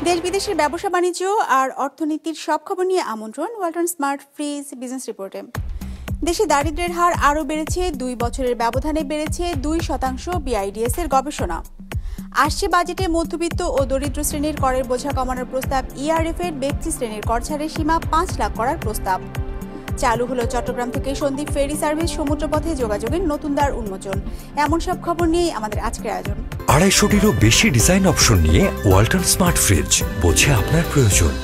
দেশ বিদেশের ব্যবসা বাণিজ্য আর অর্থনীতির সব খবর নিয়ে আমন্ত্রণ ওয়ালটন স্মার্ট ফ্রিজ বিজনেস রিপোর্টে। দেশে দারিদ্র্যের হার আরও বেড়েছে, 2 বছরের ব্যবধানে বেড়েছে 2% বিআইডিএস এর গবেষণা। আসছে বাজেটে মধ্যবিত্ত ও দরিদ্র শ্রেণীর করের বোঝা কমানোর প্রস্তাব। ইআরএফ এর ব্যক্তি শ্রেণীর কর ছাড়ের সীমা 5 লাখ করার প্রস্তাব। চালু হলো চট্টগ্রাম থেকে সন্দ্বীপ ফেরি সার্ভিস, সমুদ্রপথে যোগাযোগের নতুন দ্বার উন্মোচন। এমন সব খবর নিয়েই আমাদের আজকের আয়োজন। 250-টিরও বেশি ডিজাইন অপশন নিয়ে ওয়ালটন স্মার্ট ফ্রিজ, বোঝে আপনার প্রয়োজন।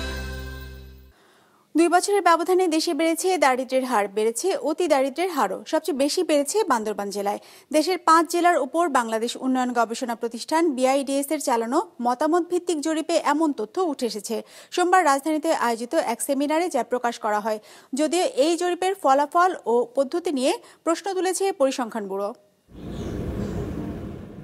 2 বছরের ব্যবধানে দেশে বেড়েছে দারিদ্র্যের হার, বেড়েছে অতি দারিদ্র্যের হারও। সবচেয়ে বেশি বেড়েছে বান্দরবান জেলায়। দেশের 5 জেলার উপর বাংলাদেশ উন্নয়ন গবেষণা প্রতিষ্ঠান বিআইডিএস এর চালানো মতামত ভিত্তিক জরিপে এমন তথ্য উঠে এসেছে। সোমবার রাজধানীতে আয়োজিত এক সেমিনারে যা প্রকাশ করা হয়। যদিও এই জরিপের ফলাফল ও পদ্ধতি নিয়ে প্রশ্ন তুলেছে পরিসংখ্যান ব্যুরো।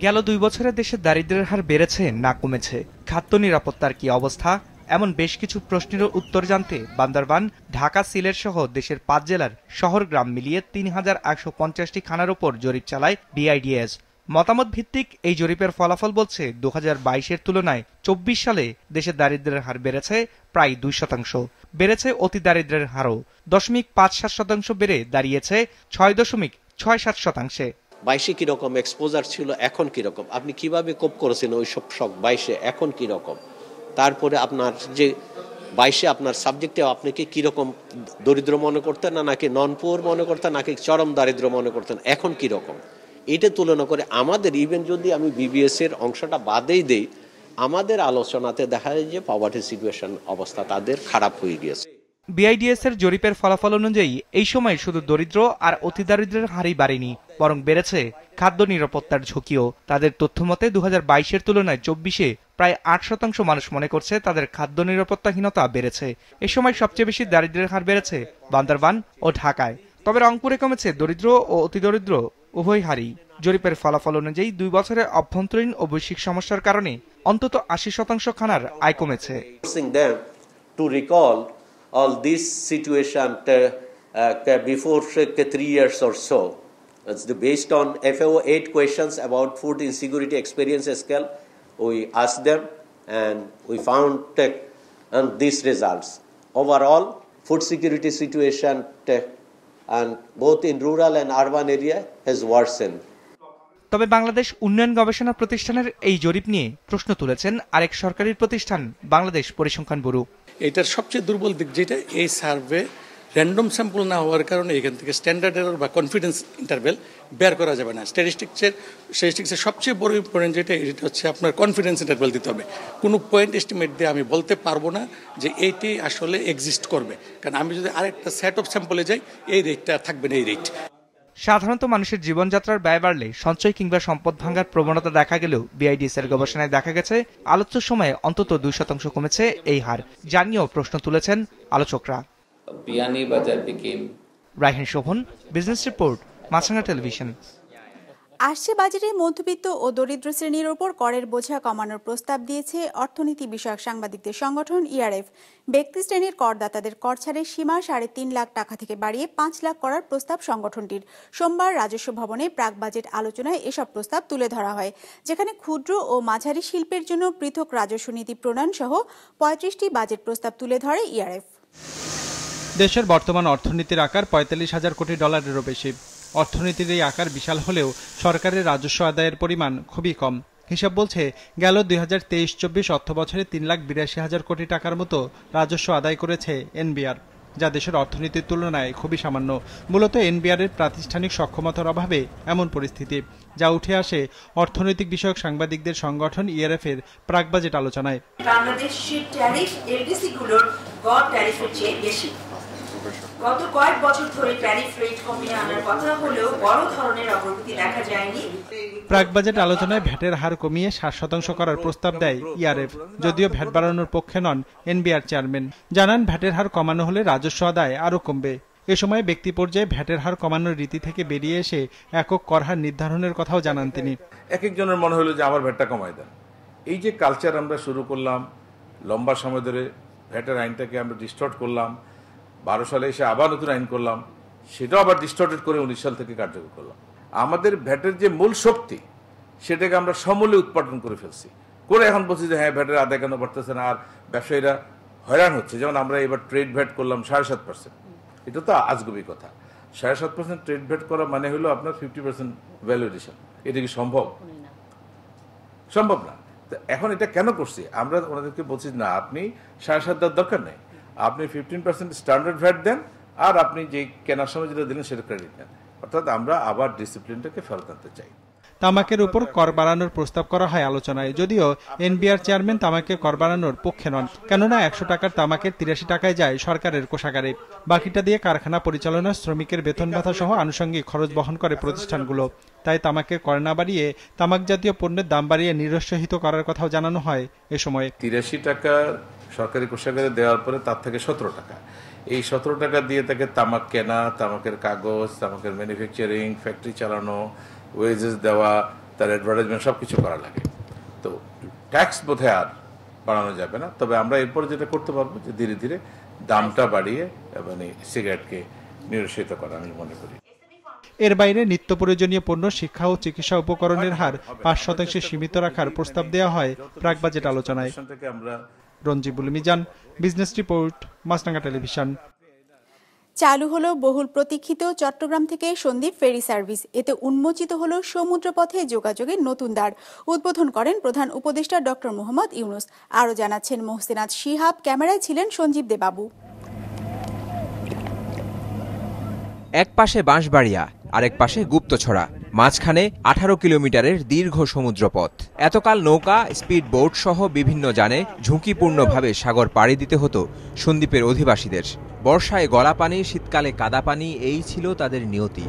গেল 2 বছরে দেশের দারিদ্র্যের হার বেড়েছে না কমেছে, খাদ্য নিরাপত্তার কি অবস্থা, এমন বেশ কিছু প্রশ্নের উত্তর জানতে বান্দরবান, ঢাকা, সিলেট সহ দেশের 5 জেলার শহর গ্রাম মিলিয়ে 3150টি খানার উপর জরিপ চালায় বিআইডিএস। মতামত ভিত্তিক এই জরিপের ফলাফল বলছে 2022-এর তুলনায় 24 সালে দেশের দারিদ্র্যের হার বেড়েছে প্রায় 2%। বেড়েছে অতি দারিদ্র্যের হারও 0.57% বেড়ে দাঁড়িয়েছে 6.67%। 22-এ কিরকম এক্সপোজার ছিল, এখন কিরকম, আপনি কিভাবে কোপ করেছেন ওই সব শখ 22-এ, এখন কিরকম, তারপরে আপনার যে 22-এ আপনার সাবজেক্টে আপনাকে কিরকম দরিদ্র মনে করতেন না নাকি নন পুয়ার মনে করতেন নাকি চরম দারিদ্র মনে করতেন, এখন কিরকম, এটা তুলনা করে আমাদের ইভেন যদি আমি বিবিএস এর অংশটা বাদেই দেই, আমাদের আলোচনাতে দেখা যায় যে পভার্টি সিচুয়েশন অবস্থা তাদের খারাপ হয়ে গিয়েছে। বিআইডিএস এর জরিপের ফলাফল অনুযায়ী এই সময় শুধু দরিদ্র আর অতি দারিদ্র্যের হারই বাড়েনি, বরং বেড়েছে খাদ্য নিরাপত্তার ঝুঁকিও। তাদের তথ্য মতে 2022-এর তুলনায় 24-এ প্রায় 8% মানুষ মনে করছে তাদের খাদ্য নিরাপত্তাহীনতা বেড়েছে। এ সময় সবচেয়ে বেশি দারিদ্র্যের হার বেড়েছে বান্দরবান ও ঢাকায়। তবে রংপুরে কমেছে দরিদ্র ও অতি দরিদ্র উভয় হারই। জরিপের ফলাফল অনুযায়ী 2 বছরের অভ্যন্তরীণ ও বৈশ্বিক সমস্যার কারণে অন্তত 80% খানার আয় কমেছে। All this situation before 3 years or so. It's based on FAO 8 questions about food insecurity experience scale. We asked them and we found these results. Overall, food security situation and both in rural and urban area has worsened. তবে বাংলাদেশ উন্নয়ন গবেষণা প্রতিষ্ঠানের এই জরিপ নিয়ে প্রশ্ন তুলেছেন আরেক সরকারি প্রতিষ্ঠান, বাংলাদেশ পরিসংখ্যান ব্যুরো। এটার সবচেয়ে দুর্বল দিক যেটা, এই সার্ভে র্যান্ডম স্যাম্পল না হওয়ার কারণে এখান থেকে স্ট্যান্ডার্ড এরর বা কনফিডেন্স ইন্টারভেল বের করা যাবে না। স্ট্যাটিস্টিক্সের সবচেয়ে বড় ইম্পর্টেন্ট যেটা হচ্ছে আপনার কনফিডেন্স ইন্টারভেল দিতে হবে। কোনো পয়েন্ট এস্টিমেট দিয়ে আমি বলতে পারবো না যে এইটি আসলে এক্সিস্ট করবে, কারণ আমি যদি আরেকটা সেট অফ স্যাম্পলে যাই এই রেটটা থাকবে না। এই রেট সাধারণত মানুষের জীবনযাত্রার ব্যয় বাড়লে সঞ্চয় কিংবা সম্পদ ভাঙার প্রবণতা দেখা গেলেও বিআইডিএস এর গবেষণায় দেখা গেছে আলোচ্য সময়ে অন্তত 2% কমেছে এই হার, জানিয়েও প্রশ্ন তুলেছেন আলোচকরা। রায়হান শোভন, বিজনেস রিপোর্ট, মাছরাঙা টেলিভিশন। আসছে বাজেটে মধ্যবিত্ত ও দরিদ্র শ্রেণীর ওপর করের বোঝা কমানোর প্রস্তাব দিয়েছে অর্থনীতি বিষয়ক সাংবাদিকদের সংগঠন ইআরএফ। ব্যক্তি শ্রেণীর করদাতাদের কর ছাড়ের সীমা 3.5 লাখ টাকা থেকে বাড়িয়ে 5 লাখ করার প্রস্তাব সংগঠনটির। সোমবার রাজস্ব ভবনে প্রাক বাজেট আলোচনায় এসব প্রস্তাব তুলে ধরা হয়, যেখানে ক্ষুদ্র ও মাঝারি শিল্পের জন্য পৃথক রাজস্ব নীতি প্রণয়ন সহ 35টি বাজেট প্রস্তাব তুলে ধরে ইআরএফ। দেশের বর্তমান অর্থনীতির আকার 45,000 কোটি ডলারেরও বেশি। অর্থনীতির এই আকার বিশাল হলেও সরকারের রাজস্ব আদায়ের পরিমাণ খুবই কম। হিসাব বলছে গেল 2023-24 অর্থ বছরে 3,82,000 কোটি টাকার মতো রাজস্ব আদায় করেছে এনবিআর, যা দেশের অর্থনীতির তুলনায় খুবই সামান্য। মূলত এনবিআরের প্রাতিষ্ঠানিক সক্ষমতার অভাবে এমন পরিস্থিতি, যা উঠে আসে অর্থনৈতিক বিষয়ক সাংবাদিকদের সংগঠন ইআরএফ এর প্রাক বাজেট আলোচনায়। বাংলাদেশের ট্যারিফ এলডিসি গুলোর গড় ট্যারিফের চেয়ে বেশি। গত কয়েক বছর ধরে ট্যারিফ রেট কমিয়ে আনার কথা হলেও বড় ধরনের অগ্রগতি দেখা যায়নি। প্রাক বাজেট আলোচনায় ভ্যাটের হার কমিয়ে 60% করার প্রস্তাব দেয় ইআরএফ, যদিও ভ্যাট বাড়ানোর পক্ষে নন এনবিআর চেয়ারম্যান। জানান ভ্যাটের হার কমানো হলে রাজস্ব আদায় আরও কমবে। এ সময় ব্যক্তি পর্যায়ে ভ্যাটের হার কমানোর রীতি থেকে বেরিয়ে এসে একক কর হার নির্ধারণের কথাও জানান তিনি। এক একজনের মনে হলো যে আমার ভ্যাটটা কমায় দেন। এই যে কালচার আমরা শুরু করলাম, লম্বা সময় ধরে ভ্যাটের আইনটাকে আমরা ডিস্টর্ট করলাম, 12 সালে এসে আবার নতুন আইন করলাম, সেটাও আবার ডিস্টর্টেড করে 19 সাল থেকে কার্যকর করলাম। আমাদের ভ্যাটের যে মূল শক্তি সেটাকে আমরা সমূলে উৎপাদন করে ফেলছি। করে এখন বলছি যে হ্যাঁ ভ্যাটের আদায় কেন বাড়তেছে না, আর ব্যবসায়ীরা হয়রান হচ্ছে। যেমন আমরা এবার ট্রেড ভ্যাট করলাম 7.5%, এটা তো আজগুবি কথা। 7.5% ট্রেড ভ্যাট করা মানে হলো আপনার 50% ভ্যালু এডিশন। এটা কি সম্ভব? সম্ভব না। এখন এটা কেন করছি আমরা ওনাদেরকে বলছি না আপনি 7.5 দেওয়ার দরকার নেই, আপনি 15% স্ট্যান্ডার্ড ভ্যাট দেন, আর আপনি যে কেনার সময় যেটা দিলেন সেটা ক্রেডিট নেন। অর্থাৎ আমরা আবার ডিসিপ্লিনটাকে ফেরত আনতে চাই। তামাকের উপর কর বাড়ানোর প্রস্তাব করা হয় আলোচনায়, যদিও এনবিআর চেয়ারম্যান তামাকে কর বাড়ানোর পক্ষে নন, কেননা 100 টাকার তামাকের 83 টাকায় যায় সরকারের কোষাগারে। বাকিটা দিয়ে কারখানা পরিচালনা, শ্রমিকের বেতন ভাতা সহ আনুষঙ্গিক খরচ বহন করে প্রতিষ্ঠানগুলো। তাই তামাকের কর না বাড়িয়ে তামাক জাতীয় পণ্যের দাম বাড়িয়ে নিরুৎসাহিত করার কথাও জানানো হয় এ সময়। 83 টাকা সরকারি কোষাগারে দেওয়ার পরে তার থেকে 17 টাকা, এই 17 টাকা দিয়ে তাকে তামাক কেনা, তামাকের কাগজ, তামাকের ম্যানুফ্যাকচারিং, ফ্যাক্টরি চালানো, ওয়েজেস দেওয়া, তার অ্যাডভার্টাইজমেন্ট সবকিছু করা লাগে। তো ট্যাক্স বোধহয় আর বাড়ানো যাবে না, তবে আমরা এরপর যেটা করতে পারবো যে ধীরে ধীরে দামটা বাড়িয়ে মানে সিগারেটকে নিরুৎসাহিত করা আমি মনে করি। এর বাইরে নিত্য প্রয়োজনীয় পণ্য, শিক্ষা ও চিকিৎসা উপকরণের হার 5% সীমিত রাখার প্রস্তাব দেওয়া হয় প্রাক বাজেট আলোচনায়। রঞ্জিবুল মিজান, বিজনেস রিপোর্ট, মাছরাঙা টেলিভিশন। চালু হলো বহুল প্রতীক্ষিত চট্টগ্রাম থেকে সন্দ্বীপ ফেরি সার্ভিস। এতে উন্মোচিত হলো সমুদ্রপথে যোগাযোগের নতুন দ্বার। উদ্বোধন করেন প্রধান উপদেষ্টা ডক্টর মোহাম্মদ ইউনুস। আরও জানাচ্ছেন মোহসেনাত শিহাব, ক্যামেরায় ছিলেন সঞ্জীব দে বাবু। এক পাশে বাঁশবাড়িয়া, আরেক পাশে গুপ্তছড়া, মাঝখানে 18 কিলোমিটারের দীর্ঘ সমুদ্রপথ। এতকাল নৌকা, স্পিড বোট সহ বিভিন্ন যানে ঝুঁকিপূর্ণভাবে সাগর পাড়ি দিতে হতো সন্দ্বীপের অধিবাসীদের। বর্ষায় গলা পানি, শীতকালে কাদা পানি, এই ছিল তাদের নিয়তি।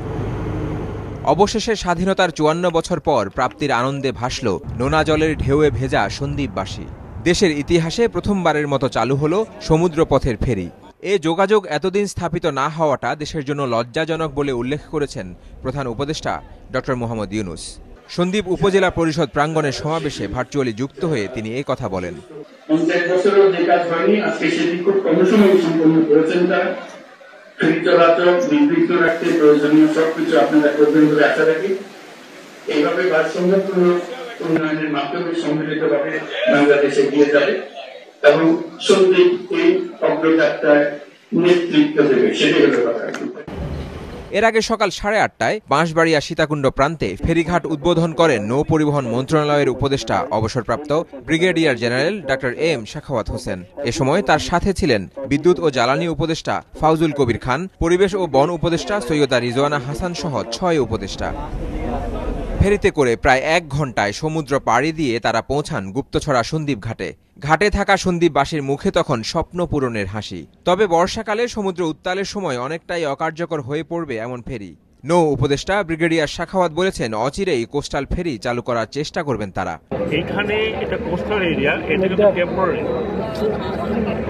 অবশেষে স্বাধীনতার 54 বছর পর প্রাপ্তির আনন্দে ভাসল নোনা জলের ঢেউয়ে ভেজা সন্দ্বীপবাসী। দেশের ইতিহাসে প্রথমবারের মতো চালু হলো সমুদ্রপথের ফেরি। এ যোগাযোগ এতদিন স্থাপিত না হওয়াটা দেশের জন্য লজ্জাজনক বলে উল্লেখ করেছেন প্রধান উপদেষ্টা ডক্টর মোহাম্মদ ইউনুস। সন্দ্বীপ উপজেলা পরিষদ প্রাঙ্গণের সমাবেশে ভার্চুয়ালি যুক্ত হয়ে তিনি এই কথা বলেন। 50 বছরেও যে কাজ হয়নি আজকে সেটি খুব কম সময়ে সম্পন্ন করেছেন। তারা ফেরি চলাচল নির্বিঘ্ন রাখতে প্রয়োজনীয় সবকিছু আপনারা করবেন বলে আশা রাখি। এইভাবে ভারসাম্যপূর্ণ উন্নয়নের মাধ্যমে সম্মিলিতভাবে বাংলাদেশ এগিয়ে যাবে এবং সন্দ্বীপ এই অগ্রযাত্রায় নেতৃত্ব দেবে, সেটাই হলো কথা। এর আগে সকাল 8:30টায় বাঁশবাড়িয়া সীতাকুণ্ড প্রান্তে ফেরিঘাট উদ্বোধন করেন নৌ পরিবহন মন্ত্রণালয়ের উপদেষ্টা অবসরপ্রাপ্ত brigadier general doctor M Shakhawat Hossain. এ সময় তার সাথে ছিলেন বিদ্যুৎ ও জ্বালানি উপদেষ্টা ফাউজুল কবির খান, পরিবেশ ও বন উপদেষ্টা সৈয়দা রিজওয়ানা হাসান সহ 6 উপদেষ্টা। ফেরিতে করে প্রায় 1 ঘন্টায় সমুদ্র পাড়ি দিয়ে তারা পৌঁছান গুপ্তছড়া সন্দ্বীপ ঘাটে। ঘাটে থাকা সন্দ্বীপবাসীর মুখে তখন স্বপ্ন পূরণের হাসি। তবে বর্ষাকালে সমুদ্র উত্তালের সময় অনেকটাই অকার্যকর হয়ে পড়বে এমন ফেরি। নৌ উপদেষ্টা ব্রিগেডিয়ার শাখাওয়াত বলেছেন, অচিরেই কোস্টাল ফেরি চালু করার চেষ্টা করবেন তারা। এখানে এটা কোস্টাল এরিয়া, এটা কিন্তু টেম্পোরারি।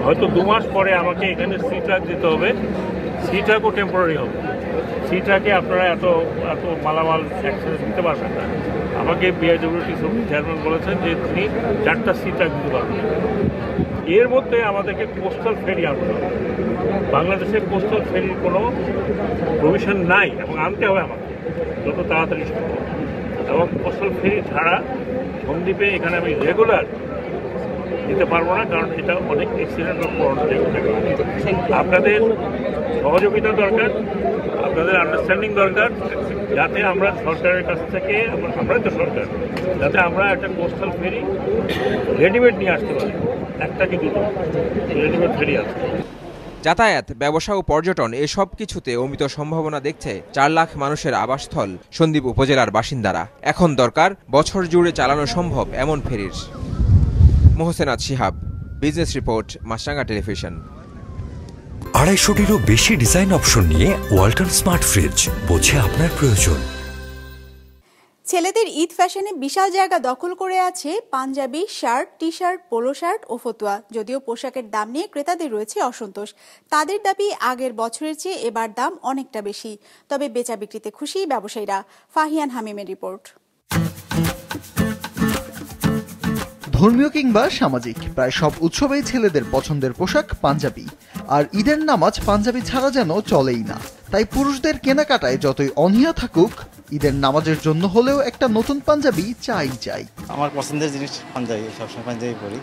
হয়তো 2 মাস পরে আমাকে এখানে সি ট্রাক দিতে হবে, সি ট্রাকও টেম্পোরারি হবে। সি ট্রাকে আপনারা এত মালামাল একসাথে দিতে পারবেন না। আমাকে বিআইডব্লিউটি চেয়ারম্যান বলেছেন যে তিনি 4টা সি ট্রাক দিতে পারবেন। এর মধ্যে আমাদেরকে কোস্টাল ফেরি আনতে হবে। বাংলাদেশে কোস্টাল ফেরির কোনো প্রভিশন নাই এবং আনতে হবে আমাকে যত তাড়াতাড়ি সম্ভব। এবং কোস্টাল ফেরি ছাড়া সন্দ্বীপে এখানে আমি রেগুলার দিতে পারবো না, কারণ এটা অনেক অ্যাক্সিডেন্ট আপনাদের সহযোগিতা দরকার, আপনাদের আন্ডারস্ট্যান্ডিং দরকার, যাতে আমরা সরকারের কাছ থেকে, আমরাই তো সরকার, যাতে আমরা একটা কোস্টাল ফেরি রেডিমেড নিয়ে আসতে পারি। 1টা কি 2টো রেডিমেড ফেরি আছে। যাতায়াত, ব্যবসা ও পর্যটন এসব কিছুতে অমিত সম্ভাবনা দেখছে 4 লাখ মানুষের আবাসস্থল সন্দ্বীপ উপজেলার বাসিন্দারা। এখন দরকার বছর জুড়ে চালানো সম্ভব এমন ফেরির। মোহসেনাত শিহাব, বিজনেস রিপোর্ট, মাছরাঙা টেলিভিশন। 250-টিরও বেশি ডিজাইন অপশন নিয়ে ওয়ালটন স্মার্ট ফ্রিজ, বোঝে আপনার প্রয়োজন। ছেলেদের ঈদ ফ্যাশনে বিশাল জায়গা দখল করে আছে Panjabi, shirt, T shirt, polo shirt ও ফতুয়া। যদিও পোশাকের দাম নিয়ে ক্রেতাদের রয়েছে অসন্তোষ। তাদের দাবি আগের বছরের চেয়ে এবার দাম অনেকটা বেশি। তবে বেচা বিক্রিতে খুশি ব্যবসায়ীরা। ফাহিয়ান হামিমের রিপোর্ট। ধর্মীয় কিংবা সামাজিক প্রায় সব উৎসবেই ছেলেদের পছন্দের পোশাক পাঞ্জাবি, আর ঈদের নামাজ পাঞ্জাবি ছাড়া যেন চলেই না। তাই পুরুষদের কেনাকাটায় যতই অনীহা থাকুক, ঈদের নামাজের জন্য হলেও একটা নতুন পাঞ্জাবি চাই। আমার পছন্দের জিনিস পাঞ্জাবি, সবসময় পাঞ্জাবি পরি,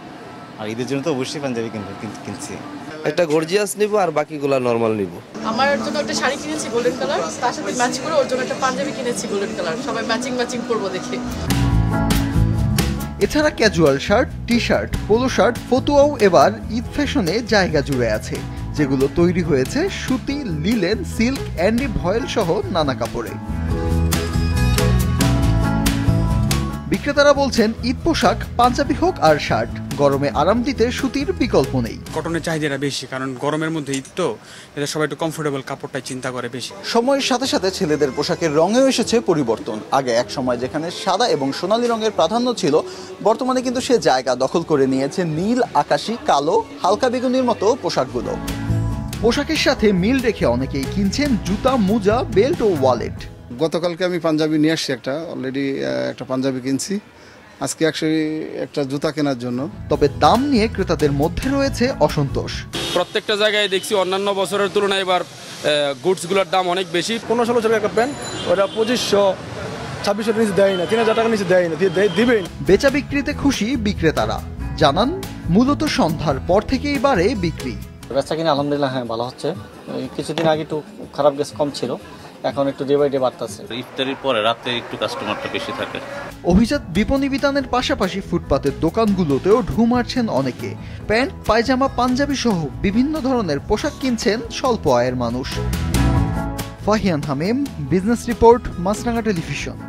আর ঈদের জন্য তো অবশ্যই পাঞ্জাবি কিনছি। একটা গর্জিয়াস নিব আর বাকিগুলা নরমাল নিব। আমার জন্য একটা শাড়ি কিনেছি গোল্ডেন কালার, তার সাথে ম্যাচ করে ওর জন্য একটা পাঞ্জাবি কিনেছি গোল্ডেন কালার, সবাই ম্যাচিং করবো দেখে। এছাড়া casual shirt, T shirt, polo shirt, ফতুয়াও এবার ঈদ ফ্যাশনে জায়গা জুড়ে আছে, যেগুলো তৈরি হয়েছে সুতি, লিলেন, সিল্ক, অ্যান্ডি ভয়েল সহ নানা কাপড়ে। বিক্রেতারা বলছেন ঈদ পোশাক পাঞ্জাবি হোক আর শার্ট, গরমে আরাম দিতে সুতির বিকল্প নেই। কটনের চাহিদাটা বেশি, কারণ গরমের মধ্যে ঈদ তো, এটা সবাই একটু কমফোর্টেবল কাপড়টাই চিন্তা করে বেশি। সময়ের সাথে সাথে ছেলেদের পোশাকের রঙেও এসেছে পরিবর্তন। আগে এক সময় যেখানে সাদা এবং সোনালী রঙের প্রাধান্য ছিল, বর্তমানে কিন্তু সে জায়গা দখল করে নিয়েছে নীল, আকাশি, কালো, হালকা বেগুনির মতো পোশাকগুলো। পোশাকের সাথে মিল রেখে অনেকেই কিনছেন জুতা, মোজা, বেল্ট ও ওয়ালেট। গতকালকে আমি পাঞ্জাবি নিয়ে আসছি, অলরেডি একটা পাঞ্জাবি কিনছি, আজকে একটা জুতা কেনার জন্য। তবে দাম নিয়ে ক্রেতাদের মধ্যে রয়েছে অসন্তোষ। প্রত্যেকটা জায়গায় দেখছি অন্যান্য বছরের তুলনায় এবার গুডসগুলোর দাম অনেক বেশি। 1500 টাকা একটা প্যান্ট, ওটা 2500, 2600 নিচে দেয় না, 3000 টাকা নিচে দেয় না, দিবেই। বেচা বিক্রিতে খুশি বিক্রেতারা, জানান মূলত সন্ধ্যার পর থেকেই বাড়ে বিক্রি। বেচা কিনা আলহামদুলিল্লাহ হ্যাঁ ভালো হচ্ছে। কিছুদিন আগে একটু খারাপ গেছে, কম ছিল, এখন একটু ডে বাই ডে বাড়তেছে। ইফতারির পরে রাতে একটু কাস্টমারটা বেশি থাকে। অভিজাত বিপণী বিতানের পাশাপাশি ফুটপাতের দোকানগুলোতেও ঢু মারছেন অনেকে। প্যান্ট, পায়জামা, পাঞ্জাবি সহ বিভিন্ন ধরনের পোশাক কিনছেন স্বল্প আয়ের মানুষ। ফাহিয়ান হামিম, বিজনেস রিপোর্ট, মাছরাঙা টেলিভিশন।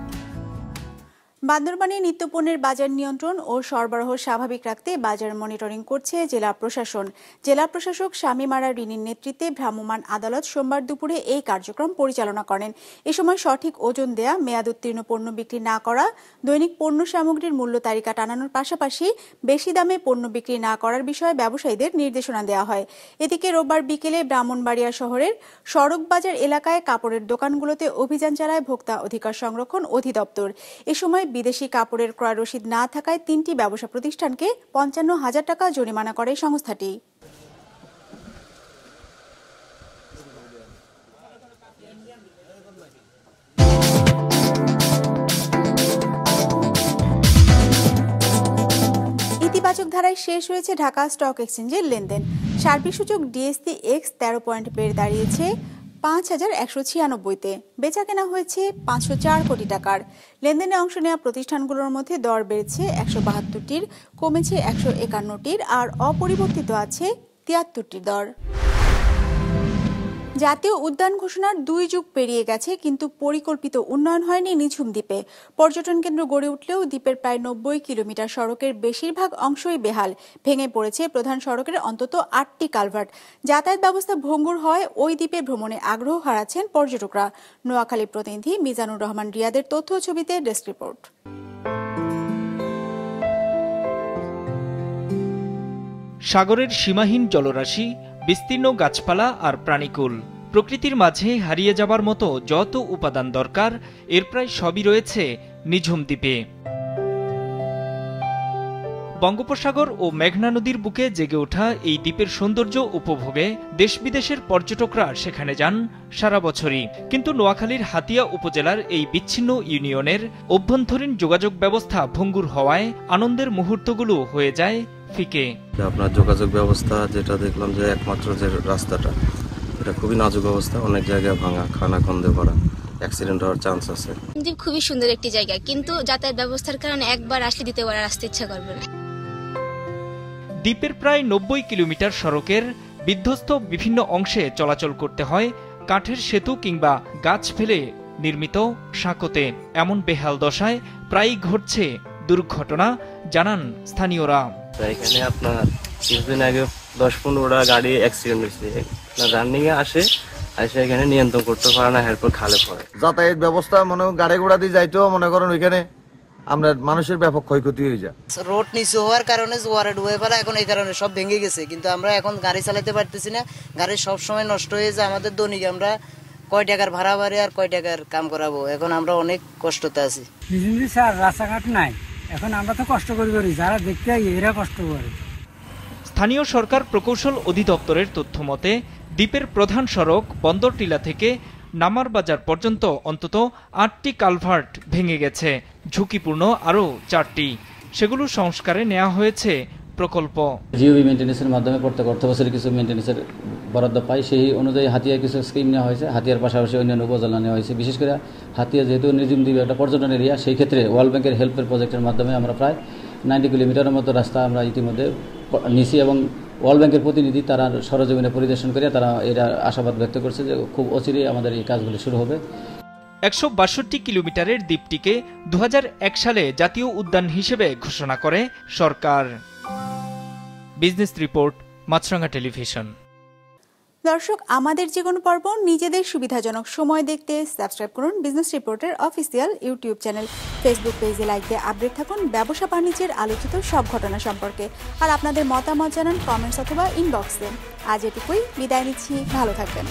বান্দরবানে নিত্যপণ্যের বাজার নিয়ন্ত্রণ ও সরবরাহ স্বাভাবিক রাখতে বাজার মনিটরিং করছে জেলা প্রশাসন। জেলা প্রশাসক শামীম আরা রিনির নেতৃত্বে ভ্রাম্যমাণ আদালত সোমবার দুপুরে এই কার্যক্রম পরিচালনা করেন। এ সময় সঠিক ওজন দেয়া, মেয়াদ উত্তীর্ণ পণ্য বিক্রি না করা, দৈনিক পণ্য সামগ্রীর মূল্য তালিকা টানানোর পাশাপাশি বেশি দামে পণ্য বিক্রি না করার বিষয়ে ব্যবসায়ীদের নির্দেশনা দেওয়া হয়। এদিকে রোববার বিকেলে ব্রাহ্মণবাড়িয়া শহরের সড়ক বাজার এলাকায় কাপড়ের দোকানগুলোতে অভিযান চালায় ভোক্তা অধিকার সংরক্ষণ অধিদপ্তর। এ সময় বিদেশি কাপড়ের ক্রয় রসিদ না থাকায় 3টি ব্যবসা প্রতিষ্ঠানকে 55,000 টাকা জরিমানা করে সংস্থাটি। ইতিবাচক ধারায় শেষ হয়েছে ঢাকা স্টক এক্সচেঞ্জের লেনদেন। সার্বিক সূচক ডিএসসি এক্স 13 পয়েন্ট বেড়ে দাঁড়িয়েছে 5,196-তে। বেচা কেনা হয়েছে 504 কোটি টাকার। লেনদেনে অংশ নেওয়া প্রতিষ্ঠানগুলোর মধ্যে দর বেড়েছে 172টির, কমেছে 151টির, আর অপরিবর্তিত আছে 73টির দর। জাতীয় উদ্যান ঘোষণার 2 যুগ পেরিয়ে গেছে, কিন্তু পরিকল্পিত উন্নয়ন হয়নি নিঝুম দ্বীপে। পর্যটন কেন্দ্র গড়ে উঠলেও দ্বীপের প্রায় 90 কিলোমিটার সড়কের বেশিরভাগ অংশই বেহাল। ভেঙে পড়েছে প্রধান সড়কের অন্তত 8টি কালভার্ট। যাতায়াত ব্যবস্থা ভঙ্গুর হয় ওই দ্বীপে ভ্রমণে আগ্রহ হারাচ্ছেন পর্যটকরা। নোয়াখালী প্রতিনিধি মিজানুর রহমান রিয়াদের তথ্য ছবিতে ডেস্ক রিপোর্ট। সাগরের সীমাহীন জলরাশি, বিস্তীর্ণ গাছপালা আর প্রাণীকুল, প্রকৃতির মাঝে হারিয়ে যাবার মতো যত উপাদান দরকার এর প্রায় সবই রয়েছে নিঝুম দ্বীপে। বঙ্গোপসাগর ও মেঘনা নদীর বুকে জেগে ওঠা এই দ্বীপের সৌন্দর্য উপভোগে দেশ বিদেশের পর্যটকরা সেখানে যান সারা বছরই। কিন্তু নোয়াখালীর হাতিয়া উপজেলার এই বিচ্ছিন্ন ইউনিয়নের অভ্যন্তরীণ যোগাযোগ ব্যবস্থা ভঙ্গুর হওয়ায় আনন্দের মুহূর্তগুলো হয়ে যায় ফিকে। আপনার যোগাযোগ ব্যবস্থা যেটা দেখলাম যে একমাত্র যে রাস্তাটা, এটা খুবই নাজুক অবস্থা, অনেক জায়গায় ভাঙা, খানাখন্দে ভরা, অ্যাক্সিডেন্ট হওয়ার চান্স আছে। দ্বীপ খুবই সুন্দর একটি জায়গা, কিন্তু যাতায়াত ব্যবস্থার কারণে একবার আসলে দ্বিতীয়বার আসতে ইচ্ছা করবে না। দ্বীপের প্রায় 90 কিলোমিটার সড়কের বিধ্বস্ত বিভিন্ন অংশে চলাচল করতে হয় কাঠের সেতু কিংবা গাছ ফেলে নির্মিত সাঁকোতে। এমন বেহাল দশায় প্রায়ই ঘটছে দুর্ঘটনা, জানান স্থানীয়রা। এখানে আপনার কিছুদিন আগে 10-15টা গাড়ি অ্যাক্সিডেন্ট হয়েছে। রানিং এ আসে এখানে নিয়ন্ত্রণ করতে পারে না, এরপর খালে পড়ে। যাতায়াত ব্যবস্থা মনে গাড়ি ঘোড়া দিয়ে যাইতেও মনে করেন ওইখানে আমরা মানুষের ব্যাপক ক্ষয়ক্ষতি হয়ে যায়। রোড নিচু হওয়ার কারণে জোয়ারে ডুবে ফেলা, এখন এই কারণে সব ভেঙে গেছে। কিন্তু আমরা এখন গাড়ি চালাতে পারতেছি না, গাড়ি সব সময় নষ্ট হয়ে যায়। আমাদের দৈনিক আমরা কয় টাকার ভাড়া বাড়ে আর কয় টাকার কাম করাবো, এখন আমরা অনেক কষ্টতে আছি। রাস্তাঘাট নাই, এখন আমরা তো কষ্ট করি, যারা দেখতে এরা কষ্ট করে। স্থানীয় সরকার প্রকৌশল অধিদপ্তরের তথ্য মতে দ্বীপের প্রধান সড়ক বন্দরটিলা থেকে নামার বাজার পর্যন্ত অন্তত 8টি কালভার্ট ভেঙে গেছে, ঝুঁকিপূর্ণ আরও 4টি। সেগুলো সংস্কারে নেওয়া হয়েছে প্রকল্প। জিওবি মেইনটেন্যান্সের মাধ্যমে প্রত্যেক অর্থ বছরে কিছু মেইনটেন্যান্সের বরাদ্দ পাই, সেই অনুযায়ী হাতিয়ার কিছু স্কিম নেওয়া হয়েছে। হাতিয়ার পাশাপাশি অন্যান্য উপজেলা নেওয়া হয়েছে। বিশেষ করে হাতিয়া যেহেতু নিজামদ্বীপ একটা পর্যটন এরিয়া, সেই ক্ষেত্রে ওয়ার্ল্ড ব্যাংকের হেল্পের প্রজেক্টের মাধ্যমে আমরা প্রায় 90 কিলোমিটারের মতো রাস্তা আমরা ইতিমধ্যে নিছি এবং ওয়ার্ল্ড ব্যাংকের প্রতিনিধি তারা সরজমিনে পরিদর্শন করে তারা এরা আশাবাদ ব্যক্ত করছে যে খুব অচিরেই আমাদের এই কাজগুলো শুরু হবে। 162 কিলোমিটারের দ্বীপটিকে 2001 সালে জাতীয় উদ্যান হিসেবে ঘোষণা করে সরকার। বিজনেস রিপোর্ট, মাছরাঙা টেলিভিশন। দর্শক, আমাদের যে কোনো পর্ব নিজেদের সুবিধাজনক সময় দেখতে সাবস্ক্রাইব করুন বিজনেস রিপোর্টের অফিসিয়াল ইউটিউব চ্যানেল। ফেসবুক পেজে লাইক দিয়ে আপডেট থাকুন ব্যবসা বাণিজ্যের আলোচিত সব ঘটনা সম্পর্কে। আর আপনাদের মতামত জানান কমেন্টস অথবা ইনবক্সে। আজ এটুকুই, বিদায় নিচ্ছি, ভালো থাকবেন।